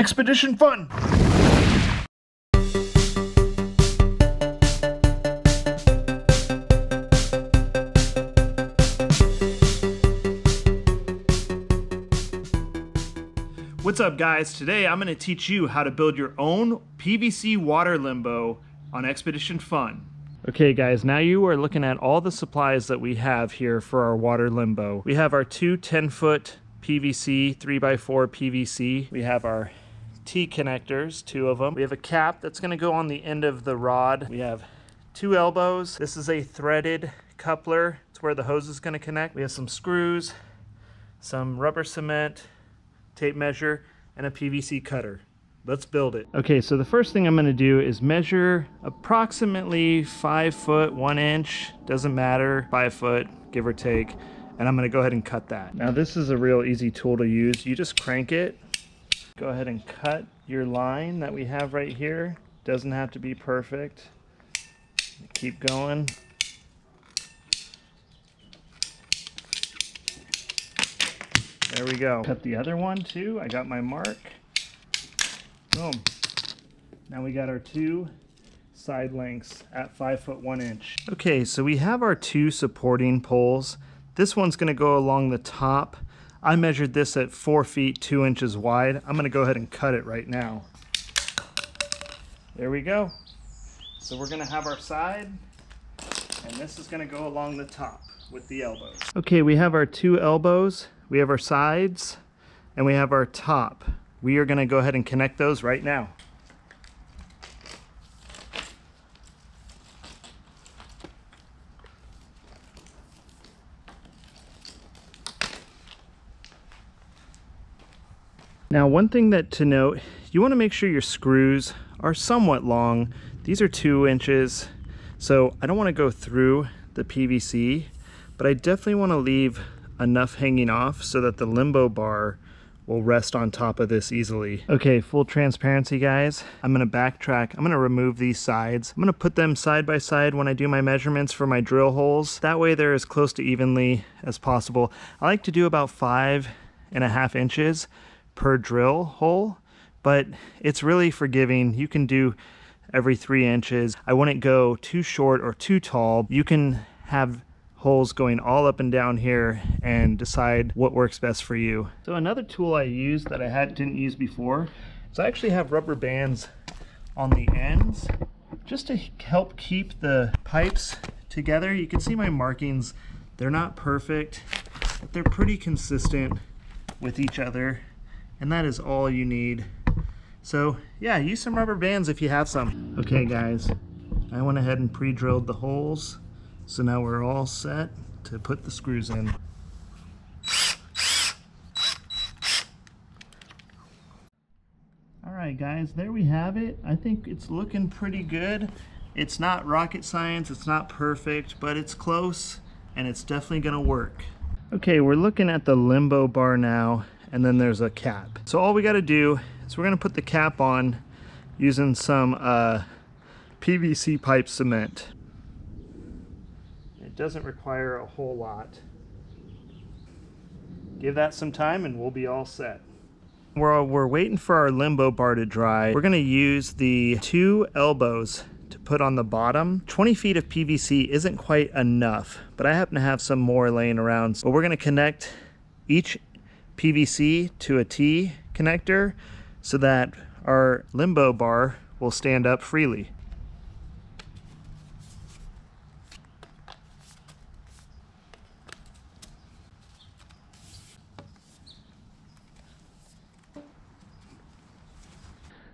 Expedition fun! What's up guys? Today I'm going to teach you how to build your own PVC water limbo on Expedition Fun. Okay guys, now you are looking at all the supplies that we have here for our water limbo. We have our two 10-foot PVC, 3x4 PVC. We have our T connectors, 2 of them. We have a cap that's going to go on the end of the rod. We have 2 elbows. This is a threaded coupler. It's where the hose is going to connect. We have some screws, some rubber cement, tape measure, and a PVC cutter. Let's build it. Okay, so the first thing I'm going to do is measure approximately 5 foot 1 inch, doesn't matter, 5 foot give or take, and I'm going to go ahead and cut that. Now this is a real easy tool to use. You just crank it, go ahead and cut your line that we have right here. Doesn't have to be perfect. Keep going. There we go. Cut the other one too. I got my mark. Boom. Now we got our 2 side lengths at 5 foot 1 inch. Okay, so we have our 2 supporting poles. This one's going to go along the top. I measured this at 4 feet 2 inches wide. I'm going to go ahead and cut it right now. There we go. So we're going to have our side, and this is going to go along the top with the elbows. Okay, we have our 2 elbows. We have our sides, and we have our top. We are going to go ahead and connect those right now. Now, one thing that to note, you want to make sure your screws are somewhat long. These are 2 inches, so I don't want to go through the PVC, but I definitely want to leave enough hanging off so that the limbo bar will rest on top of this easily. Okay, full transparency guys, I'm gonna backtrack. I'm gonna remove these sides. I'm gonna put them side by side when I do my measurements for my drill holes. That way they're as close to evenly as possible. I like to do about 5.5 inches per drill hole, but it's really forgiving. You can do every 3 inches. I wouldn't go too short or too tall. You can have holes going all up and down here and decide what works best for you. So another tool I use that I didn't use before is I actually have rubber bands on the ends just to help keep the pipes together. You can see my markings, they're not perfect, but they're pretty consistent with each other, and that is all you need. So yeah, use some rubber bands if you have some. Okay guys, I went ahead and pre-drilled the holes. So now we're all set to put the screws in. All right guys, there we have it. I think it's looking pretty good. It's not rocket science, it's not perfect, but it's close and it's definitely gonna work. Okay, we're looking at the limbo bar now, and then there's a cap. So all we gotta do is we're gonna put the cap on using some PVC pipe cement. It doesn't require a whole lot. Give that some time and we'll be all set. We're waiting for our limbo bar to dry. We're gonna use the 2 elbows to put on the bottom. 20 feet of PVC isn't quite enough, but I happen to have some more laying around. But we're gonna connect each PVC to a T connector so that our limbo bar will stand up freely.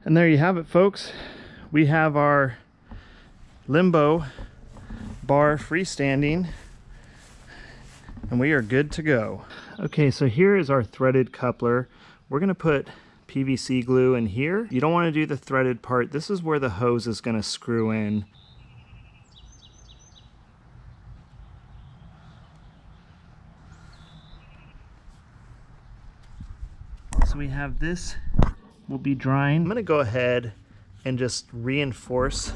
And there you have it, folks. We have our limbo bar freestanding, and we are good to go. Okay, so here is our threaded coupler. We're gonna put PVC glue in here. You don't want to do the threaded part. This is where the hose is gonna screw in. So we have this will be drying. I'm going to go ahead and just reinforce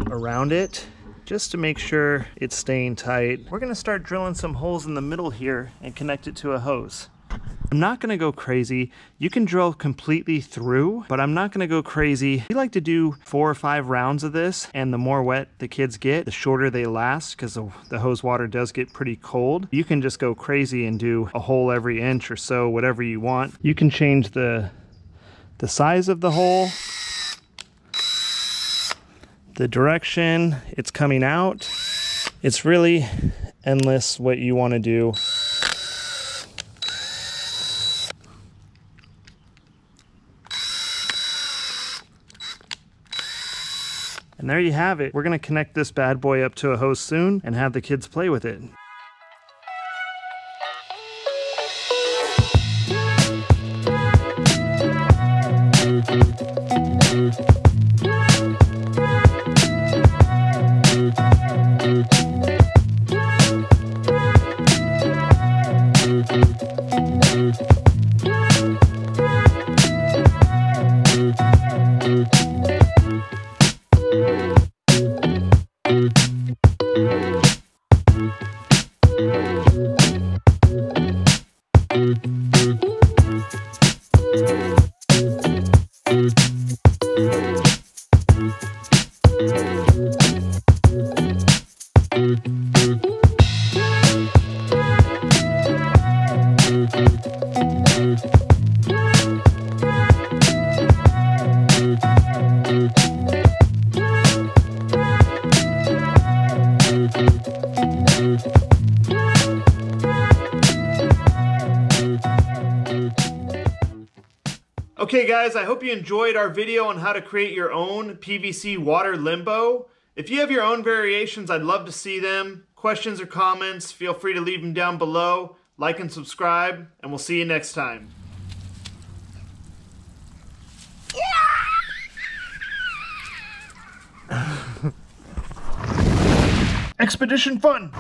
around it just to make sure it's staying tight. We're going to start drilling some holes in the middle here and connect it to a hose. I'm not gonna go crazy. You can drill completely through, but I'm not gonna go crazy. We like to do 4 or 5 rounds of this, and the more wet the kids get, the shorter they last, because the hose water does get pretty cold. You can just go crazy and do a hole every inch or so, whatever you want. You can change the size of the hole, the direction it's coming out. It's really endless what you want to do. And there you have it. We're gonna connect this bad boy up to a hose soon and have the kids play with it. Okay guys, I hope you enjoyed our video on how to create your own PVC water limbo. If you have your own variations, I'd love to see them. Questions or comments, feel free to leave them down below. Like and subscribe, and we'll see you next time. Expedition fun!